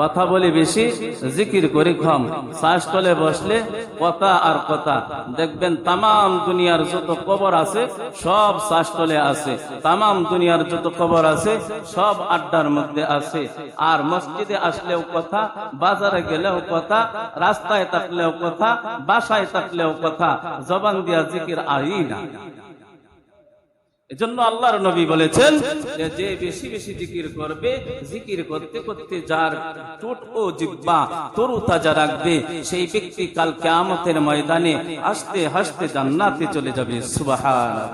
কথা বলি বেশি, জিকির করি কম। শ্বাসতলে বসলে কথা আর কথা। দেখবেন তামাম দুনিয়ার যত কবর আছে সব শ্বাসতলে আছে, তামাম দুনিয়ার যত কবর আছে সব আড্ডার মধ্যে আছে। আর মসজিদে আসলেও কথা, বাজারে গেলেও কথা, রাস্তায় থাকলেও কথা, বাসায় থাকলেও কথা, জবান দিয়া জিকির আই না। এজন্য আল্লাহর নবী বলেছেন যে বেশি বেশি জিকির করবে, জিকির করতে করতে যার ঠোঁট ও জিহ্বা তরুতাজা রাখবে, সেই ব্যক্তি কাল কিয়ামতের ময়দানে হাসতে হাসতে জান্নাতে চলে যাবে। সুবহানাল্লাহ।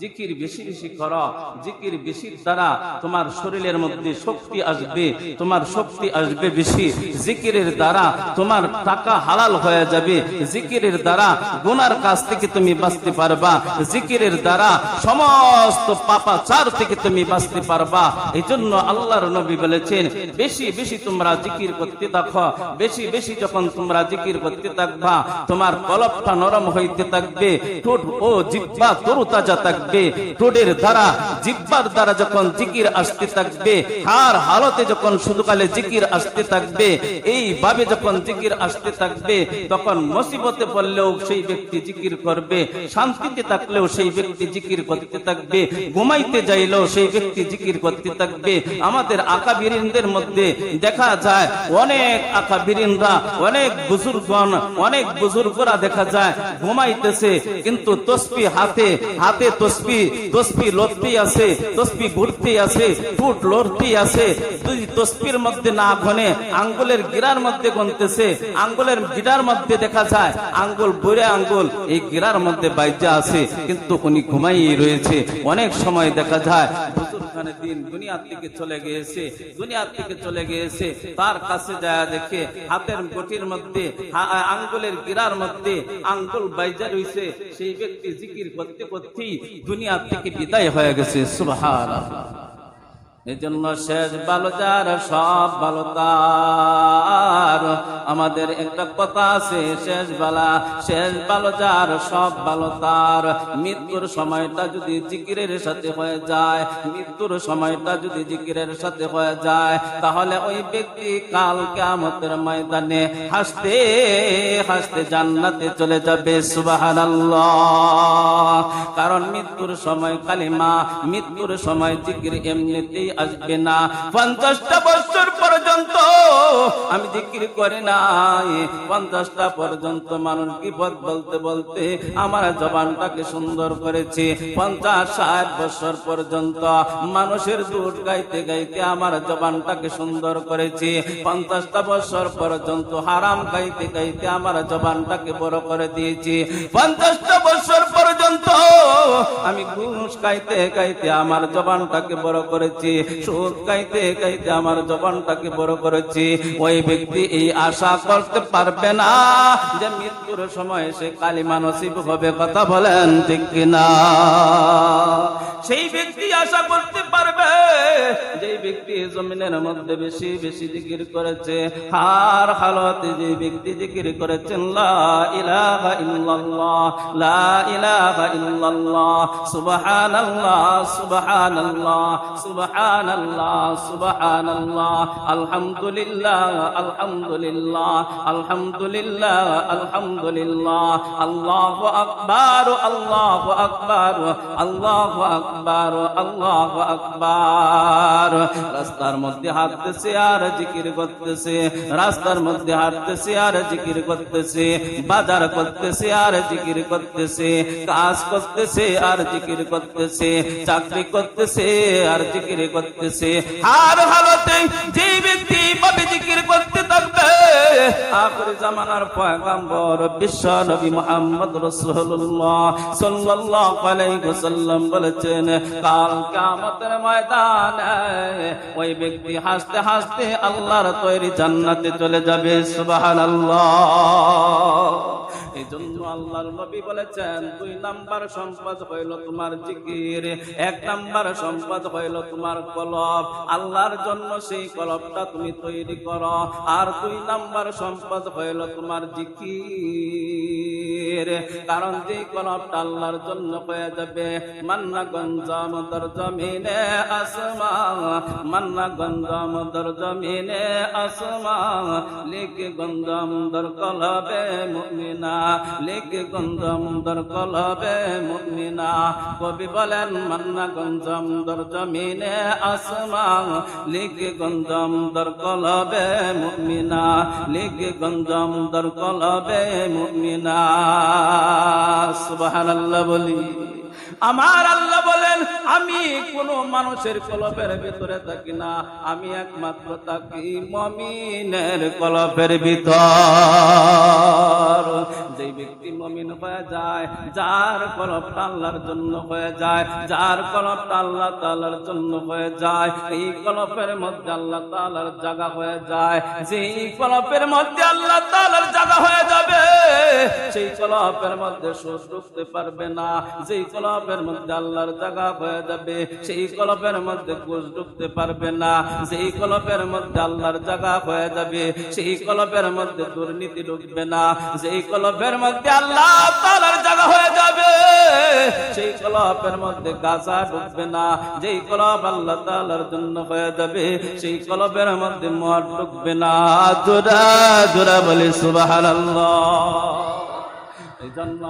জিকির বেশি বেশি করো, জিকির বেশির দ্বারা তোমার শরীরের মধ্যে শক্তি আসবে, তোমার শক্তি আসবে বেশি। জিকিরের দ্বারা তোমার টাকা হালাল হয়ে যাবে, জিকিরের দ্বারা গুনার কাছ থেকে তুমি বাঁচতে পারবা, জিকিরের দ্বারা সমস্ত পাপাচার থেকে তুমি বাঁচতে পারবা। এই জন্য আল্লাহর নবী বলেছেন বেশি বেশি তোমরা জিকির করতে থাকো। বেশি বেশি যখন তোমরা জিকির করতে থাকবা, তোমার কলবটা নরম হইতে থাকবে, ঠোঁট ও জিহ্বা তরুতাজা থাকবে। ঠোঁটের দ্বারা জিহ্বার দ্বারা যখন জিকির আসতে থাকবে, আর হালতে যখন শুধুকালে জিকির আসতে থাকবে, এইভাবে যখন জিকির আসতে থাকবে, তখন মুসিবতে পড়লেও সেই ব্যক্তি জিকির করবে, শান্তিতে থাকলেও সেই ব্যক্তি জিকির করতে থাকবে, ঘুমাইতে যাইলেও সেই ব্যক্তি জিকির করতে থাকবে। আমাদের আকাবিরিনদের মধ্যে দেখা যায় অনেক আকাবিরিনরা, অনেক বুজুর্গগণ, অনেক বুজুর্গরা দেখা যায় ঘুমাইতেছে, কিন্তু তসবিহ হাতে হাতে তসবিহ লড়তেই আছে, তসবিহ ঘুরতেই আছে, ঠোঁট লড়তেই আছে। তসবির মধ্যে না গনে আঙ্গুলের গিরার মধ্যে গনতেছে, আঙ্গুলের গিরার মধ্যে দেখা যায় আঙ্গুল বুড়ে আঙ্গুল এই গিরার মধ্যে বাইজা আছে, কিন্তু উনি ঘুমাইয়ে রয়েছে। অনেক সময় দেখা যায় বুজুর্গানে দিন দুনিয়ার থেকে চলে গিয়েছে, দুনিয়ার থেকে চলে গিয়েছে, তার কাছে যায় দেখে হাতের গটির মধ্যে আঙ্গুলের গিরার মধ্যে আঙ্গুল বাইজা রয়েছে, সেই ব্যক্তি জিকির করতে করতেই দুনিয়া থেকে বিদায় হয়ে গেছে। সুবহানাল্লাহ। এজন্য শেষ ভালো যার সব ভালো তার। আমাদের একটা কথা আছে, শেষ ভালো যার সব ভালো তার। মৃত্যুর সময়টা যদি জিকিরের সাথে হয়ে যায়, মৃত্যুর সময়টা যদি জিকিরের সাথে হয়ে যায়, তাহলে ওই ব্যক্তি কাল কিয়ামতের ময়দানে হাসতে হাসতে জান্নাতে চলে যাবে। সুবহানাল্লাহ। কারণ মৃত্যুর সময় কালিমা, মৃত্যুর সময় জিকির এমনিতেই আসবে না। 50টা বছর পর্যন্ত আমি জিকির করি নাই, 50টা পর্যন্ত মানুষ বিপদ বলতে বলতে আমার জবানটাকে সুন্দর করেছি। 50-60 বছর পর্যন্ত মানুষের দুধ গাইতে গাইতে আমার জবানটাকে সুন্দর করেছি। 50টা বছর পর্যন্ত হারাম গাইতে গাইতে আমার জবানটাকে বড় করে দিয়েছি। 50টা বছর পর্যন্ত আমি ঘুষ গাইতে গাইতে আমার জবানটাকে বড় করেছি, সুদ গাইতে গাইতে আমার জবানটাকে বড় করেছি। ওই ব্যক্তি এই আশা করতে পারবে না যে মৃত্যুর সময় সে কালিমা নসিব হবে। কথা বলেন ঠিক কিনা? সেই ব্যক্তি আশা করতে পারবে যে ব্যক্তি জমিনের মধ্যে বেশি বেশি জিকির করেছে, হার হালতে যে ব্যক্তি জিকির করেছেন লা ইলাহা ইল্লাল্লাহ, লা ইলাহা ইল্লাল্লাহ, সুবহানাল্লাহ, সুবহানাল্লাহ, সুবহানাল্লাহ, সুবহানাল্লাহ, আলহামদুলিল্লাহ, আলহামদুলিল্লাহ, আলহামদুলিল্লাহ, আলহামদুলিল্লাহ, আল্লাহু আকবার, আল্লাহু আকবার, আল্লাহু আকবার, আল্লাহু আকবার। রাস্তার মধ্যে হাঁটতেছে আর জিকির করতেছে, রাস্তার মধ্যে হাঁটতেছে আর জিকির করতেছে, বাজার করতেছে আর জিকির করতেছে, কাজ করতেছে আর জিকির করতেছে, চাকরি করতেছে আর জিকির করতেছে। আর হালতে যে ব্যক্তি ভাবে জিকির করতে থাকবে, আখির জামানার পয়গম্বর বিশ্ব নবী মুহাম্মদ রাসূলুল্লাহ সাল্লাল্লাহু আলাইহি ওয়াসাল্লাম বলেছেন, কাল কিয়ামতের ময়দানে ওই ব্যক্তি হাসতে হাসতে আল্লাহর তৈরি জান্নাতে চলে যাবে। সুবহানাল্লাহ। এই জন্য আল্লাহর নবী বলেছেন 2 নাম্বার সম্পদ হইল তোমার জিকির, 1 নাম্বার সম্পদ হইল তোমার কলব। আল্লাহর জন্য সেই কলবটা তুমি তৈরি করো। আর 2 নাম্বার সম্পদ হইল তোমার জিকির। জিকির, কারণ যে কলবটা আল্লাহর জন্য হয়ে যাবে। মান্না গঞ্জাম দর জমিনে আসমা, মান্না গঞ্জাম দর জমিনে আসমা, লিখে গঞ্জাম দর কলবে মুমিনা, লিখে গঞ্জাম দর কলবে মুমিনা। কবি বলেন মান্না গঞ্জাম দর জমিনে আসমা, লিখে গঞ্জাম দর কলবে মুমিনা, লিখে গঞ্জাম দর কলবে মুমিনা। সুবহানাল্লাহ বলি। আমার আল্লাহ বলেন আমি কোন মানুষের কলবের ভিতরে থাকি না, আমি একমাত্র থাকি মুমিনের কলবের ভিতর। যে ব্যক্তি মুমিন হয়ে যায়, যার কলবটা আল্লাহর জন্য হয়ে যায়, যার কলবটা আল্লাহ তাআলার জন্য হয়ে যায়, এই কলবের মধ্যে আল্লাহ তাআলার জায়গা হয়ে যায়। যেই কলবের মধ্যে আল্লাহ তাআলার জায়গা হয়ে যাবে, সেই কলবের মধ্যে সুদ ঢুকতে পারবে না। যেই কলবের মধ্যে আল্লাহর জায়গা হয়ে যাবে, সেই কলবের মধ্যে ঘুষ ঢুকতে পারবে না। যেই কলবের মধ্যে আল্লাহর জায়গা হয়ে যাবে, সেই কলবের মধ্যে দুর্নীতি ঢুকবে না। যেই কলবের মধ্যে আল্লাহ তাআলার জায়গা হয়ে যাবে, সেই কলবের মধ্যে গাঁজা ঢুকবে না। যেই কলব আল্লাহ তাআলার জন্য হয়ে যাবে, সেই কলবের মধ্যে মদ ঢুকবে না। জোরা জোরা বলে সুবহানাল্লাহ। এই জন্য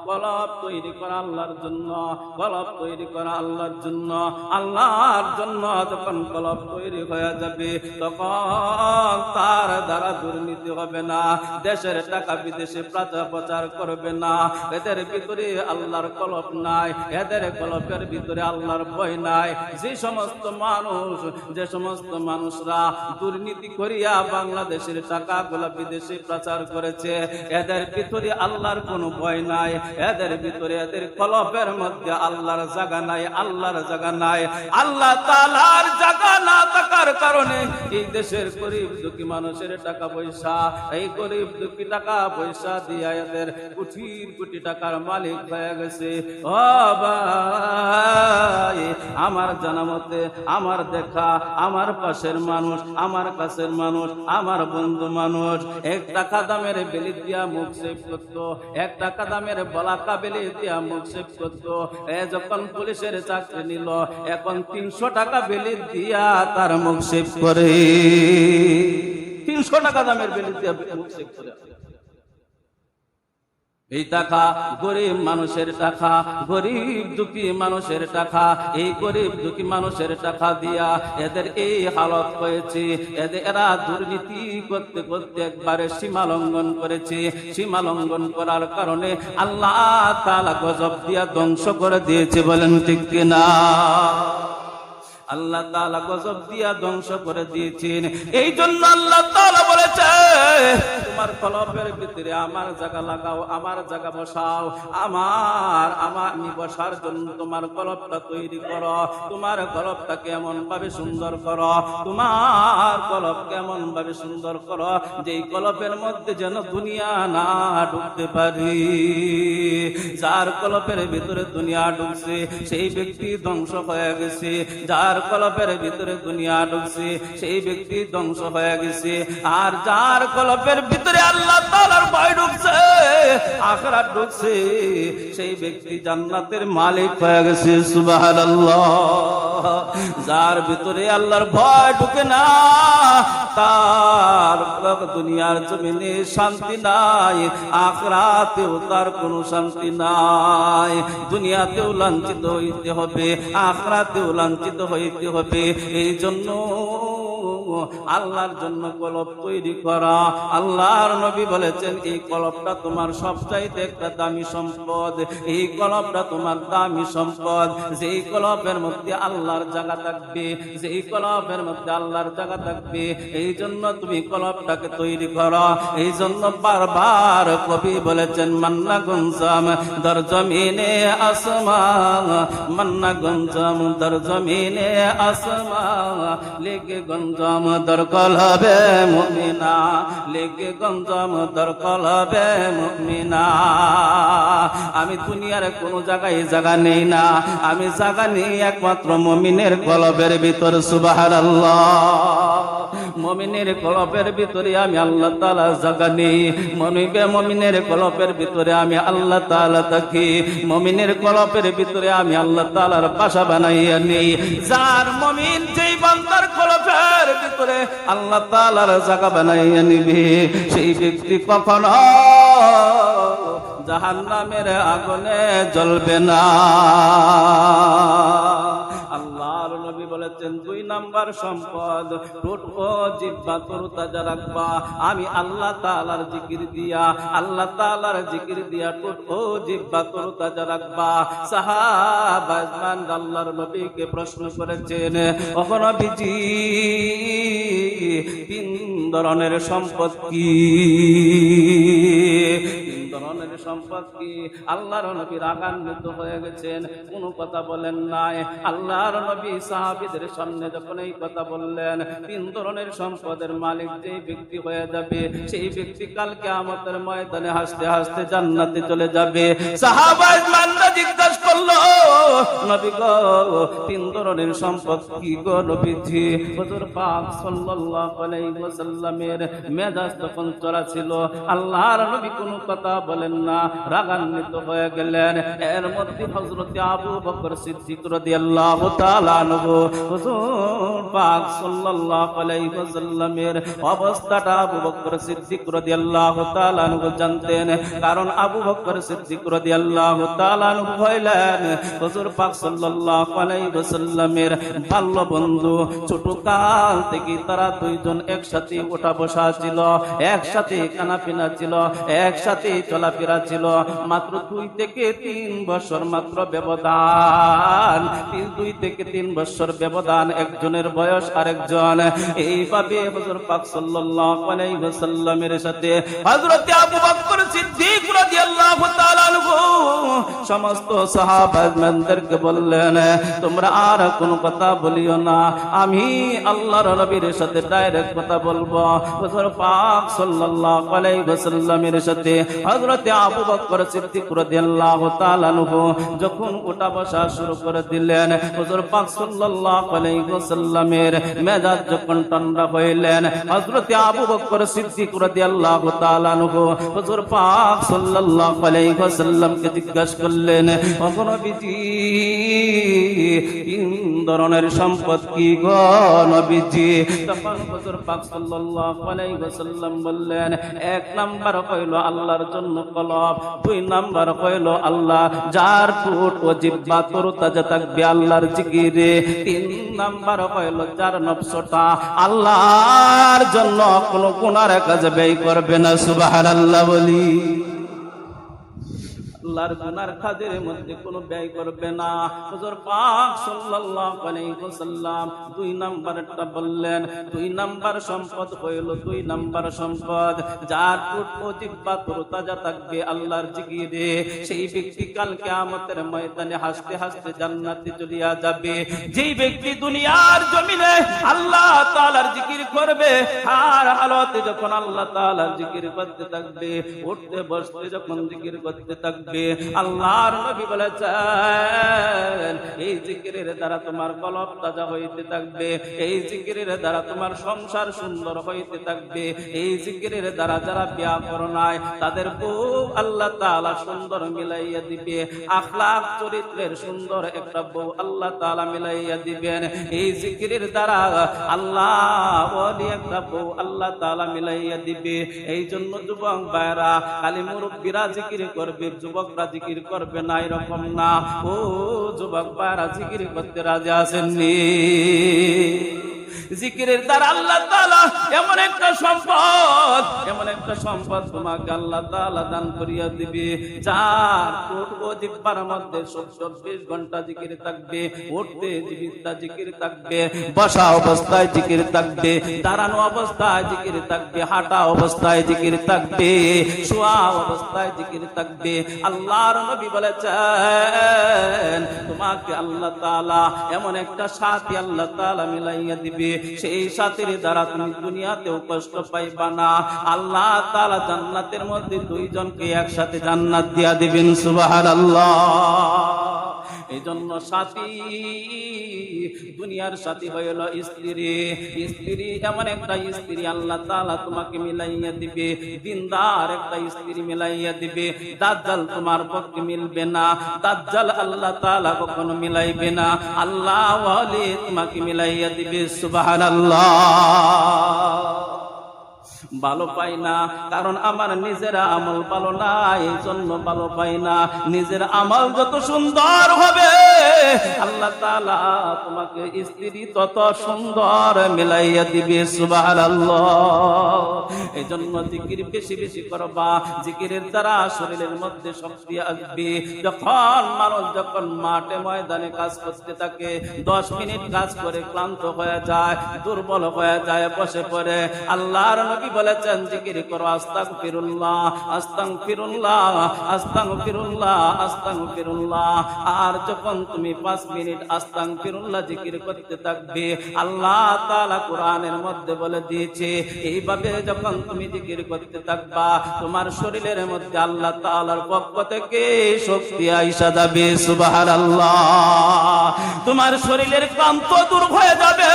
কলব তৈরি করা আল্লাহর জন্য, কলব তৈরি করা আল্লাহর জন্য। আল্লাহর জন্য যখন কলব তৈরি হয়ে যাবে, তখন তার দ্বারা দুর্নীতি হবে না, দেশের টাকা বিদেশে প্রচার করবে না। এদের ভিতরে আল্লাহর কলব নাই, এদের কলবের ভিতরে আল্লাহর ভয় নাই। যে সমস্ত মানুষরা দুর্নীতি করিয়া বাংলাদেশের টাকাগুলা বিদেশে প্রচার করেছে, এদের ভিতরে আল্লাহর কোনো ভয় নাই। এদের ভিতরে, এদের কলবের মধ্যে আল্লাহর জায়গা নাই, আল্লাহর জায়গা নাই। আল্লাহ তাআলার জায়গা না থাকার কারণে এই দেশের গরিব দুঃখী মানুষের টাকা পয়সা, এই গরিব দুঃখী টাকা পয়সা দিয়া এদের কোটি কোটি টাকার মালিক হয়ে গেছে। ও ভাই, আমার জানা মতে, আমার দেখা, আমার পাশের মানুষ, আমার কাছের মানুষ, আমার বন্ধু মানুষ, 1 টাকা দামের বেলি দিয়া মুখ সেভ করতো, 1 টাকা দামের বলাকা বেলি দিয়া মুখ সেভ করতো। যখন পুলিশের চাকরি নিল, এখন 300 টাকা বেলি দিয়া তার মুখ সেভ করে। 300 টাকা দামের বেলি দিয়া মুখ সেভ করে। এই টাকা গরিব মানুষের টাকা, গরিব দুঃখী মানুষের টাকা। এই গরিব দুঃখী মানুষের টাকা দিয়া এদের এই হালত হয়েছে। এরা দুর্নীতি করতে করতে একবারে সীমা লঙ্ঘন করেছে। সীমা লঙ্ঘন করার কারণে আল্লাহ তাআলা গজব দিয়া ধ্বংস করে দিয়েছে। বলেন ঠিক কিনা? আল্লাহ তাআলা গজব দিয়া ধ্বংস করে দিয়েছেন। এই জন্য আল্লাহ তাআলা বলেছে, তোমার কলবের ভিতরে আমার জায়গা লাগাও, আমার জায়গা বসাও, আমি বসার জন্য তোমার কলবটা তৈরি করো। তোমার কলবটা কেমন ভাবে সুন্দর করো, তোমার কলব কেমন ভাবে সুন্দর করো, যেই কলবের মধ্যে যেন দুনিয়া না ঢুকতে পারি। যার কলবের ভিতরে দুনিয়া ঢুকছে, সেই ব্যক্তি ধ্বংস হয়ে গেছে। যার কলবের ভিতরে দুনিয়া ঢুকছে, সেই ব্যক্তি ধ্বংস হয়ে গেছে। আর যার কলবের ভিতরে আল্লাহ তাআলার ভয় ঢুকছে, আখিরাত ঢুকছে, সেই ব্যক্তি জান্নাতের মালিক হয়ে গেছে। সুবহানাল্লাহ। যার ভিতরে আল্লাহর ভয় ঢুকে না, তার দুনিয়ার জমিনে শান্তি নাই, আখিরাতেও তার কোনো শান্তি নাই। দুনিয়াতেও লাঞ্ছিত হইতে হবে, আখিরাতেও লাঞ্ছিত হইতে হবে। এই জন্য আল্লাহর জন্য কলব তৈরি করা। আল্লাহর নবী বলেছেন, এই কলবটা তোমার সবচাইতে একটা দামি সম্পদ। এই কলবটা তোমার দামি সম্পদ। যেই কলবের মধ্যে আল্লাহর জায়গা থাকবে, যেই কলবের মধ্যে আল্লাহর জায়গা থাকবে, এই জন্য তুমি কলবটাকে তৈরি করো। এই জন্য বারবার কবি বলেছেন, মান্না গুনজাম দর জমিনে আসমা, মান্না গুনজাম দর জমিনে আসমা, লেগে গুনজাম দরকার হবে মুমিনা, লেগে গঞ্জম দরকার হবে মুমিনা। আমি দুনিয়ার কোন জায়গায় জায়গা নেই না, আমি জায়গা নেই একমাত্র মুমিনের কলবের ভিতর। সুবহানাল্লাহ। মুমিনের কলবের ভিতরে আমি আল্লাহ তাআলা জায়গা নেই। মুমিনের কলবের ভিতরে আমি আল্লাহ তাআলা থাকি। মুমিনের কলবের ভিতরে আমি আল্লাহ তাআলার বাসা বানাইয়া নেই। যার মুমিন যেই বান্দার কলবের ভিতরে আল্লাহ তাআলার জায়গা বানাইয়া নিবে, সেই ব্যক্তি কখনো জাহান্নামের আগুনে জ্বলবে না। আল্লাহর নবী বলেছেন, 2 নাম্বার সম্পদ ঠোঁট ও জিহ্বা তরতাজা রাখবা। আমি আল্লাহ তাআলার জিকির দিয়া, আল্লাহ তাআলার জিকির দিয়া ঠোঁট ও জিহ্বা তরতাজা রাখবা। সাহাবাগণ আল্লাহর নবীকে প্রশ্ন করেছেন, ও নবীজি 3 ধরনের সম্পদ কি? 3 ধরনের সম্পদ কি? আল্লাহর নবী রাগান্বিত হয়ে গেছেন, কোনো কথা বলেন নাই। আল্লাহর নবী সাহাবীদের সামনে যখন এই কথা বললেন, 3 ধরনের সম্পদের মালিক যেই ব্যক্তি হয়ে যাবে, সেই ব্যক্তি কাল কিয়ামতের ময়দানে হাসতে হাসতে জান্নাতে চলে যাবে। সাহাবাগণরা জিজ্ঞাসা করলো, নবী গো 3 ধরনের সম্পদ কি গো নবীজি? হুজুর পাক সাল্লাল্লাহু আলাইহি ওয়াসাল্লামের মেজাজ তখন চড়া ছিল। আল্লাহর নবী কোনো কথা বলেন না, রাগান্বিত হয়ে গেলেন। এর মধ্যে হযরত আবু বকর সিদ্দিক রাদিয়াল্লাহু তাআলা আনহু হুজুর পাক সাল্লাল্লাহু আলাইহি ওয়াসাল্লামের অবস্থাটা আবু বকর সিদ্দিক রাদিয়াল্লাহু তাআলা আনহু জানতেন। কারণ আবু বকর সিদ্দিক রাদিয়াল্লাহু তাআলা আনহু হইলেন হুজুর পাক সাল্লাল্লাহু আলাইহি ওয়াসাল্লামের বাল্য বন্ধু। ছোট কাল থেকে তারা 2 জন একসাথে ওঠা বসা ছিল, একসাথে খানাপিনা ছিল, একসাথে চলাফেরা ছিল। মাত্র 2 থেকে 3 বছর মাত্র ব্যবধান, 2 থেকে 3 বছর ব্যবধান একজনের বয়স আরেকজন। এইভাবে হুজুর পাক সাল্লাল্লাহু আলাইহি ওয়াসাল্লামের সাথে হযরত আবু বকর সিদ্দিক রাদিয়াল্লাহু তাআলা আনহু সমস্ত সাহাবাগণদেরকে বললেন, তোমরা আর কোনো কথা বলিও না, আমি আল্লাহর নবীর সাথে ডাইরেক্ট কথা বলবো। হুজুর পাক সাল্লাল্লাহু আলাইহি ওয়াসাল্লামের সাথে হযরত আবু বকর সিদ্দিক রাদিয়াল্লাহু তাআলা আনহু যখন ওঠা বসা শুরু করে দিলেন, হুজুর পাক সাল্লাল্লাহু আলাইহি ওয়াসাল্লামের মেজাজ যখন ঠান্ডা হইলেন, হযরত আবু বকর সিদ্দিক রাদিয়াল্লাহু তাআলা আনহু হুজুর পাক সাল্লাল্লাহু আলাইহি ওয়াসাল্লামকে জিজ্ঞাসা করলেন, ও নবীজি 3 ধরনের সম্পদ কি গো নবীজি? তখন হুজুর পাক সাল্লাল্লাহু আলাইহি ওয়াসাল্লাম বললেন, 1 নাম্বার হইল আল্লাহর জন্য কলব, 2 নাম্বার হইল আল্লাহ যার ঠোঁট ও জিহ্বা তরতাজা থাকবে আল্লাহর জিকিরে, 3 নাম্বার হইল যার নফসটা আল্লাহর জন্য কোনো গুনার কাজ ব্যয় করবে না। সুবহানাল্লাহ বলি। আল্লাহর গুনার কাজের মধ্যে কোনো ব্যয় করবে না। হুজুর পাক সাল্লাল্লাহু আলাইহি ওয়াসাল্লাম 2 নাম্বারটা বললেন। 2 নাম্বার সম্পদ হইল, 2 নাম্বার সম্পদ যার ঠোঁট ও জিহ্বা তরতাজা থাকবে আল্লাহর জিকিরে, সেই ব্যক্তি কাল কিয়ামতের ময়দানে হাসতে হাসতে জান্নাতে চলিয়া যাবে। যেই ব্যক্তি দুনিয়ার জমিনে আল্লাহ তাআলার জিকির করবে, আর হালতে যখন আল্লাহ তাআলার জিকির করতে থাকবে, উঠতে বসতে যখন জিকির করতে থাকবে, আল্লাহর নবী বলেছেন এই জিকিরের দ্বারা তোমার কলব তাজা হইতে থাকবে, এই জিকিরের দ্বারা তোমার সংসার সুন্দর হইতে থাকবে, এই জিকিরের দ্বারা যারা বিয়া করে নাই তাদের বউ আল্লাহ তাআলা সুন্দর মিলাইয়া দিবে, আখলাক চরিত্রের সুন্দর একটা বউ আল্লাহ তাআলা মিলাইয়া দিবেন, এই জিকিরের দ্বারা আল্লাহ ওলি একটা বউ আল্লাহ তাআলা মিলাইয়া দিবে। এই জন্য যুবক ভাইরা খালি মুরব্বিরা জিকির করবে, যুবকরা জিকির করবে না এরকম না। ও যুবক ভাইরা জিকির করতে রাজি আছেননি? জিকিরের দ্বারা আল্লাহ তাআলা এমন একটা সম্পদ সম্পদ, এমন একটা সম্পদ তোমাকে আল্লাহ তাআলা দান করিয়া দিবে, যার ঠোঁট ও জিহ্বার মধ্যে 24 ঘন্টা জিকির থাকবে, উঠতে জীবিতা জিকির থাকবে, বসা অবস্থায় জিকির থাকবে, দাঁড়ানো অবস্থায় জিকির থাকবে, হাঁটা অবস্থায় জিকির থাকবে, শোয়া অবস্থায় জিকির থাকবে। আল্লাহর নবী বলেছেন তোমাকে আল্লাহ তাআলা এমন একটা সাথী আল্লাহ তাআলা মিলাইয়া দিবে, সেই সাথীর দ্বারা তুমি দুনিয়াতেও কষ্ট পাইবা না। আল্লাহ তাআলা জান্নাতের মধ্যে দুইজনকে একসাথে জান্নাত দিয়া দিবেন। সুবহানাল্লাহ। এই জন্য সাথী, দুনিয়ার সাথী হইল স্ত্রী। স্ত্রী এমন একটা স্ত্রী আল্লাহ তাআলা তোমাকে মিলাইয়া দিবে, দিনদার একটা স্ত্রী মিলাইয়া দিবে। দাজ্জাল তোমার পক্ষে মিলবে না, দাজ্জাল আল্লাহ তাআলা কখনো মিলাইবে না, আল্লাহ ওয়ালি তোমাকে মিলাইয়া দিবে। সুবহানাল্লাহ। ভালো পাই না, কারণ আমার নিজের আমল ভালো না, এই জন্য ভালো পাই না। নিজের আমল যত সুন্দর হবে আল্লাহ তাআলা তোমাকে স্ত্রী তত সুন্দর মিলাইয়া দিবে। সুবহানাল্লাহ। এই জন্য জিকির বেশি বেশি করবা, জিকিরের দ্বারা শরীরের মধ্যে শক্তি আসবে। যখন মাঠে ময়দানে কাজ করতে থাকে, 10 মিনিট কাজ করে ক্লান্ত হয়ে যায়, দুর্বল হয়ে যায়, বসে পড়ে, আল্লাহর নবী বলেছেন জিকির করো আস্তাগফিরুল্লাহ, আস্তাগফিরুল্লাহ, আস্তাগফিরুল্লাহ, আস্তাগফিরুল্লাহ। আর যখন তুমি 5 মিনিট আস্তাগফিরুল্লাহ জিকির করতে থাকবে, আল্লাহ তাআলা কোরআনের মধ্যে বলে দিয়েছে এইভাবে যখন তুমি জিকির করতে থাকবা, তোমার শরীরের মধ্যে আল্লাহ তাআলার পক্ষ থেকে শক্তি আইসা যাবে। সুবহানাল্লাহ। তোমার শরীরের ক্লান্ত দূর হয়ে যাবে,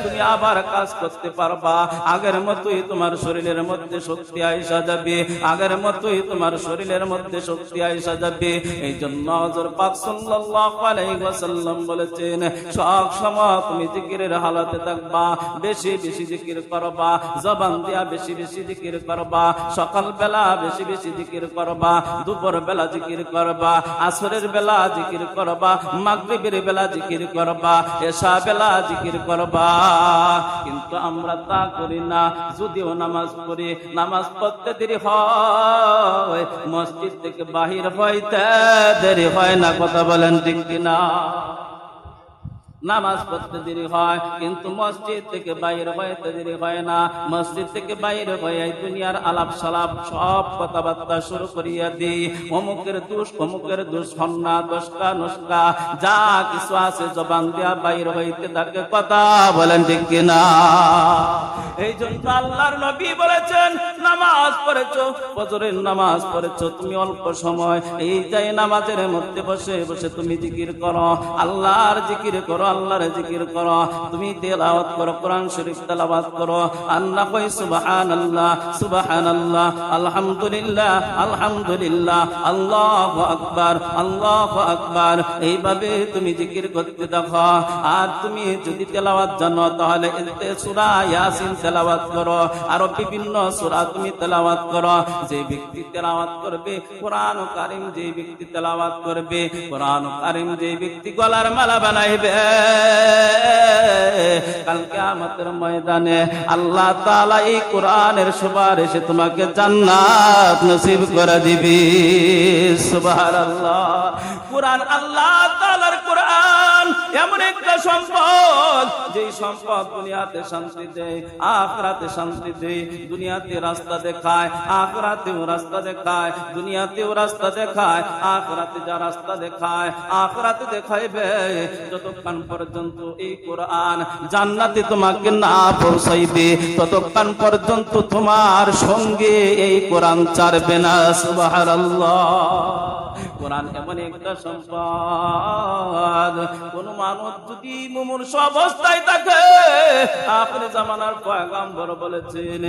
তুমি আবার কাজ করতে পারবা, আগের মতোই তোমার শরীরের মধ্যে শক্তি আইসা যাবে, আগের মতোই তোমার শরীরের মধ্যে শক্তি আইসা যাবে। এই জন্য হযরত পাক সাল্লাল্লাহু আলাইহি ওয়াসাল্লাম বলেছেন সব সময় তুমি জিকিরের হালাতে থাকবা, বেশি বেশি জিকির করবা, জবান দিয়া বেশি বেশি জিকির করবা, সকাল বেলা বেশি বেশি জিকির করবা, দুপুর বেলা জিকির করবা, আসরের বেলা জিকির করবা, মাগরিবের বেলা জিকির করবা, এশা বেলা জিকির করবা। কিন্তু আমরা তা করি না। যদিও নামাজ পড়ি, নামাজ পড়তে দেরি হয়, মসজিদ থেকে বাহির হইতে দেরি হয় না। কথা বলেন ঠিক কিনা? নামাজ পড়তে দেরি হয়, কিন্তু মসজিদ থেকে বাইর হইতে দেরি হয় না। মসজিদ থেকে বাইর হয়ে দুনিয়ার আলাপ সালাপ সব কথাবার্তা শুরু করিয়া দিই। অমুকের দোষ, অমুকের দোষ, সন্না দোষকা নস্কা যা কিছু আছে জবান দিয়া বাইর হইতে থাকে। কথা বলেন ঠিক কিনা? এই জন্য আল্লাহর নবী বলেছেন নামাজ পড়েছো, ফজরের নামাজ পড়েছো, তুমি অল্প সময় এই যাই নামাজের মধ্যে বসে বসে তুমি জিকির করো, আল্লাহর জিকির করো, আল্লাহর জিকির করো, তুমি তেলাওয়াত করো, কোরআন শরীফ তেলাওয়াত করো। আল্লাহ কই সুবহানাল্লাহ, সুবহানাল্লাহ, আলহামদুলিল্লাহ, আলহামদুলিল্লাহ, আল্লাহু আকবার, আল্লাহু আকবার। এইভাবে তুমি জিকির করতে থাকো। আর তুমি যদি তেলাওয়াত জানো তাহলে সূরা ইয়াসিন তেলাওয়াত করো, আর বিভিন্ন সূরা তুমি তেলাওয়াত করো। যে ব্যক্তি তেলাওয়াত করবে কোরআন কারীম, যে ব্যক্তি তেলাওয়াত করবে কোরআন কারীম, যে ব্যক্তি গলার মালা বানাইবে, কাল কিয়ামতের ময়দানে আল্লাহ তাআলা এই কোরআনের সুপারিশে তোমাকে জান্নাত নসিব করে দিবে। সুবহানাল্লাহ। কোরআন, আল্লাহ তাআলার কোরআন এমন একটা সম্পদ, যে সম্পদ দুনিয়াতে শান্তি দেয়, আখিরাতে শান্তি দেয়। দুনিয়াতে রাস্তা দেখায়, আখিরাতেও রাস্তা দেখায়, দুনিয়াতেও রাস্তা দেখায়, আখিরাতে যা রাস্তা দেখায় আখিরাতে দেখাইবে। যতক্ষণ পর্যন্ত এই কোরআন জান্নাতে তোমাকে না পৌঁছাইবে, ততক্ষণ পর্যন্ত তোমার সঙ্গে এই কোরআন ছাড়বে না। সুবহানাল্লাহ। কোরআন এমন একটা সম্পদ, কোন মানুষ যদি মুমূর্ষু অবস্থায় থাকে, আখির জামানার পয়গম্বর বলেছেন,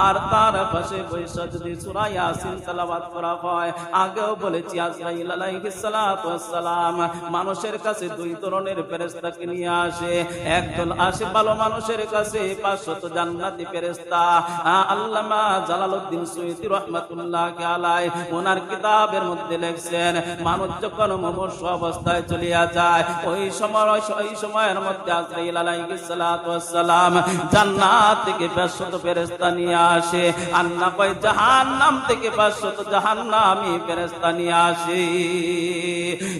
আর তার পাশে বসে যদি সূরা ইয়াসিন তেলাওয়াত করা হয়, আগেও বলেছি আজরাইল আলাইহিস সালাতু ওয়াস সালাম মানুষের কাছে দুই ধরনের ফেরেশতাকে নিয়ে আসে। একদল আসে ভালো মানুষের কাছে 500 জান্নাতি ফেরেশতা। আল্লামা জালালউদ্দিন সুয়ুতী রাহমাতুল্লাহি আলাইহি ওনার কিতাবের মধ্যে লেখছেন, মানুষ যখন মুমূর্ষু অবস্থায় চলিয়া যায়, ওই ওই সময়ের মধ্যে আজরাইল আলাইহিস সালাতু ওয়াস সালাম জান্নাত থেকে 500 ফেরেশতা নিয়ে আসে, আর না কয় জাহান্নাম থেকে 500 জাহান্নামী ফেরেশতা নিয়ে আসে।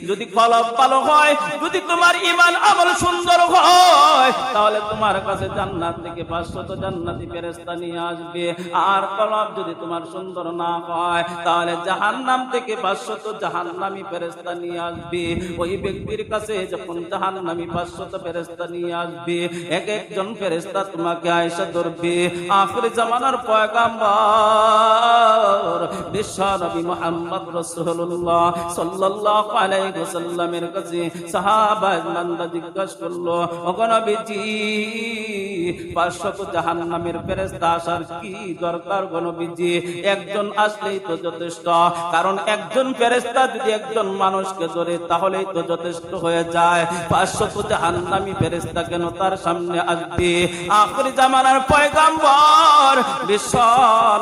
যদি কলব ভালো হয়, যদি তোমার ঈমান আমল সুন্দর হয়, তাহলে তোমার কাছে জান্নাত থেকে 500 জান্নাতি ফেরেশতা নিয়ে আসবে। আর কলব যদি তোমার সুন্দর না হয়, তাহলে জাহান্নাম থেকে 500 জাহান্নামী ফেরেশতা নিয়ে আসবে। ওই ব্যক্তির কাছে যখন জাহান্নামী 500 ফেরেশতা নিয়ে আসবে, এক একজন ফেরেশতা তোমাকে আয়েশা ধরবে। আখির জামানার পয়গম্বর বিশ্ব নবী মুহাম্মদ রাসূলুল্লাহ সাল্লাল্লাহু আলাইহি ওয়াসাল্লামের কাছে সাহাবায়ে বান্দা জিজ্ঞাসা করলো, ওগো নবীজি 500 জাহান্নামের ফেরেশতা আসার কি দরকার গো নবীজি? একজন আসলেই তো যথেষ্ট, কারণ একজন ফেরেশতা যদি একজন মানুষকে ধরে তাহলেই তো যথেষ্ট হয়ে যায়। 500 জাহান্নামী ফেরেশতা কেন তার সামনে আসবে? আখির জামানার পয়গম্বর বিশ্ব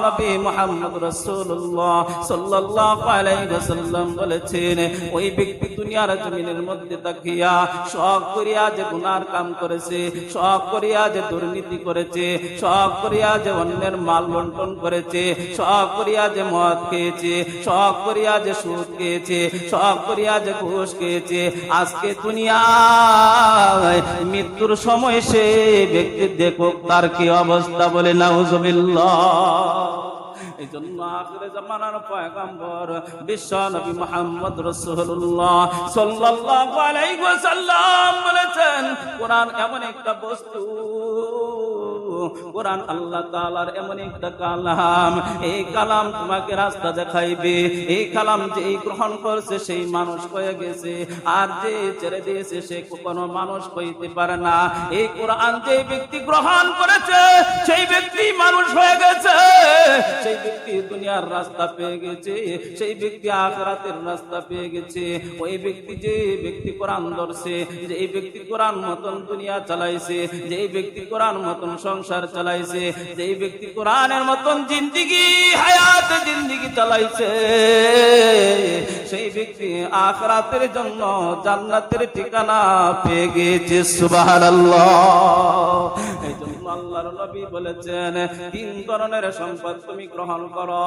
নবী মুহাম্মদ রাসূলুল্লাহ সাল্লাল্লাহু আলাইহি ওয়াসাল্লাম বলেছেন, ওই ব্যক্তি দুনিয়ার জমিনের মধ্যে তাকিয়া শখ করিয়া যে গুনার কাম করেছে, শখ করিয়া যে দুর্নীতি করেছে, শখ করিয়া যে অন্যের মাল বন্টন করেছে, শখ করিয়া যে মদ খেয়েছে, শখ করিয়া যে সুদ খেয়েছে, শখ করিয়া যে ঘুষ খেয়েছে, আজকে দুনিয়ায় মৃত্যুর সময় সে ব্যক্তি দেখো তার কি অবস্থা, বলে নাউজুবিল্লাহ। এই জন্য আখিরে জামানার পয়গম্বর বিশ্ব নবী মুহাম্মদ রাসূলুল্লাহ সাল্লাল্লাহু আলাইহি ওয়াসাল্লাম বলেছেন, কোরআন এমন একটা বস্তু, কোরআন আল্লাহ তাআলার এমন একটা কালাম, এই কালাম তোমাকে রাস্তা দেখাইবে। এই কালাম যে গ্রহণ করছে সেই মানুষ হয়ে গেছে, আর যে ছেড়ে দিয়েছে সে কোনো মানুষ হইতে পারে না। এই কোরআন যে ব্যক্তি গ্রহণ করেছে সেই ব্যক্তি মানুষ হয়ে গেছে, সেই ব্যক্তি দুনিয়ার রাস্তা পেয়ে গেছে, সেই ব্যক্তি আখিরাতের রাস্তা পেয়ে গেছে। ওই ব্যক্তি যে ব্যক্তি কোরআন ধরছে, যে ব্যক্তি কোরআন মতন দুনিয়া চালাইছে, যে ব্যক্তি কোরআন মতন সংসার চালাইছে, যে ব্যক্তি কোরআনের মতন জিন্দেগি হায়াত জিন্দেগি চালাইছে, সেই ব্যক্তি আখিরাতের জন্য জান্নাতের ঠিকানা পেয়ে গেছে। সুবহানাল্লাহ। এই জন্য আল্লাহর নবী বলেছেন, 3 ধরনের সম্পদ তুমি গ্রহণ করো।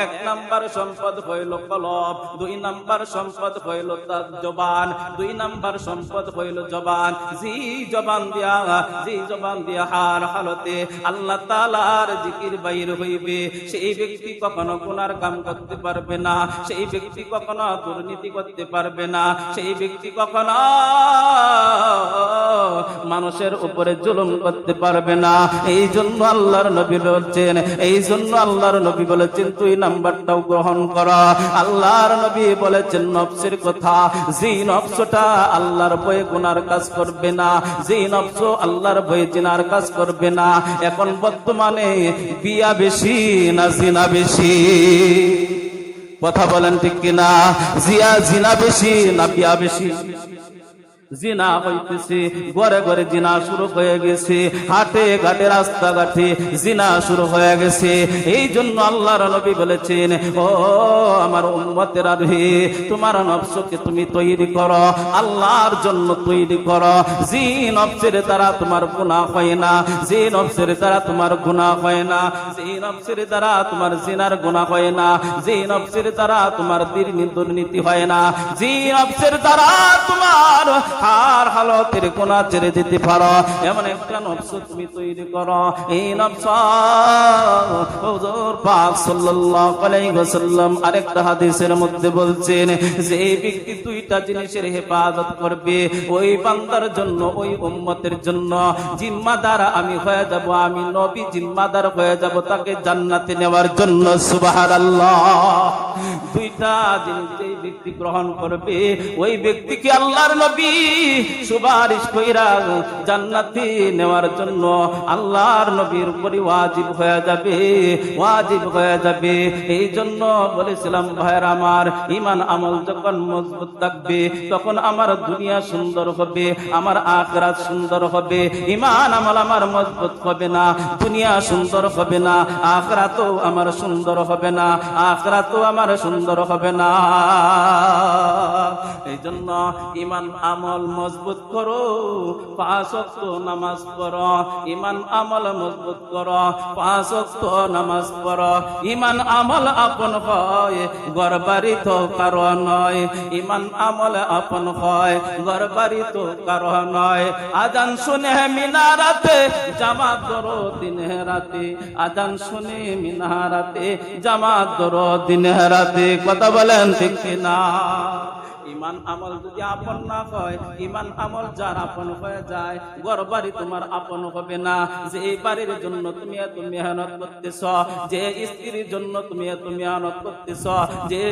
1 নাম্বার সম্পদ হইল কলব, 2 নাম্বার সম্পদ হইল তার জবান, 2 নাম্বার সম্পদ হইল জবান। যে জবান দিয়া হার হালতে আল্লাহ তাআলার জিকির বাইর হইবে, সেই ব্যক্তি কখনো গুনার কাম করতে পারবে না, সেই ব্যক্তি কখনো দুর্নীতি করতে পারবে না, সেই ব্যক্তি কখনো মানুষের উপরে জুলুম করতে পারবে না। এই জন্য আল্লাহর নবী বলেছেন, এই জন্য আল্লাহর নবী বলেছেন 2 নাম্বারটাও গ্রহণ করা। আল্লাহর নবী বলেছেন নফসের কথা, যে নফসটা আল্লাহর ভয়ে গুনার কাজ করবে না, যে নফস আল্লাহর ভয়ে জিনার কাজ করবে না। এখন বর্তমানে বিয়া বেশি না জিনা বেশি? কথা বলেন ঠিক কিনা? জিনা বেশি না বিয়া বেশি? জিনা হইতেছে, ঘরে ঘরে জিনা শুরু হয়ে গেছে, হাটে ঘাটে রাস্তাঘাটে জিনা শুরু হয়ে গেছে। এই জন্য আল্লাহর নবী বলেছেন, ও আমার উম্মতেরা রে, তোমার নফসকে তুমি তৈরি করো, আল্লাহর জন্য তৈরি করো। যে নফসের দ্বারা তোমার গুনাহ হয় না, যে নফসের দ্বারা তোমার গুনাহ হয় না, যে নফসের দ্বারা তোমার জিনার গুনাহ হয় না, যে নফসের দ্বারা তোমার দুর্নীতি হয় না, যে নফসের দ্বারা তোমার আর হালতের গুনাহ ছেড়ে দিতে পারো, এমন একটা নফস তুমি তৈরি করো। এই নফস হুজুর পাক সাল্লাল্লাহু আলাইহি ওয়াসাল্লাম আরেকটা হাদিসের মধ্যে বলছেন, যে ব্যক্তি 2টা জিনিসের হেফাজত করবে, ওই বান্দার জন্য, ওই উম্মতের জন্য জিম্মাদার আমি হয়ে যাব, আমি নবী জিম্মাদার হয়ে যাব তাকে জান্নাতে নেওয়ার জন্য। সুবহানাল্লাহ। 2টা জিনিস যে ব্যক্তি গ্রহণ করবে, ওই ব্যক্তিকে আল্লাহর নবী সুপারিশ কইরা জান্নাতে নেওয়ার জন্য আল্লাহর নবীর উপরে ওয়াজিব হয়ে যাবে। ওয়াজিব হয়ে যাবে। এই জন্য বলেছিলাম ভাইয়ের আমার, ঈমান আমল যখন মজবুত থাকবে তখন আমার দুনিয়া সুন্দর হবে, আমার আখিরাত সুন্দর হবে। ঈমান আমল আমার মজবুত হবে না, দুনিয়া সুন্দর হবে না, আখিরাতও আমার সুন্দর হবে না, আখিরাতও আমার সুন্দর হবে না। এই জন্য ঈমান আমল মজবুত করো, 5 ওয়াক্ত নামাজ পড়ো। ঈমান আমল মজবুত করো, 5 ওয়াক্ত নামাজ পড়ো। ঈমান আমল আপন হয়, ঘর বাড়ি তো কারো নয়। ঈমান আমল আপন হয়, ঘর বাড়ি তো কারো নয়। আজান শুনে মিনারাতে জামাত ধরো দিনে রাতে, আজান শুনে মিনারাতে জামাত ধরো দিনে রাতে। কথা বলেন ঠিক কিনা? ঈমান আমল যদি আপন না হয়, ঈমান আমল যার আপন হয়ে যায়, ঘর বাড়ি তোমার আপন হবে না। যে বাড়ির জন্য তুমি এত মেহনত করতেছ, যে স্ত্রীর জন্য তুমি এত মেহনত করতেছ, যে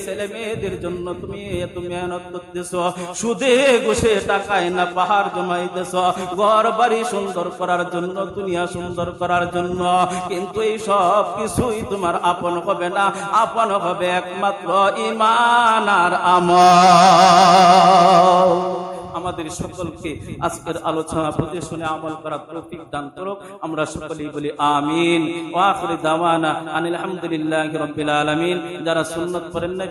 ছেলে মেয়েদের জন্য তুমি এত মেহনত করতেছ, সুদে ঘুষে টাকায় না পাহাড় জমাইতেছ ঘর বাড়ি সুন্দর করার জন্য, দুনিয়া সুন্দর করার জন্য, কিন্তু এই সব কিছুই তোমার আপন হবে না। আপন হবে একমাত্র ঈমান আর আমল। আমাদের সকলকে আজকের আলোচনা বুঝে শুনে আমল করার তৌফিক দান করুক। আমরা সকলেই বলি আমিন। ওয়া আখিরু দাওয়ানা আনিল হামদুলিল্লাহি রাব্বিল আলামিন। যারা সুন্নাত পড়েন না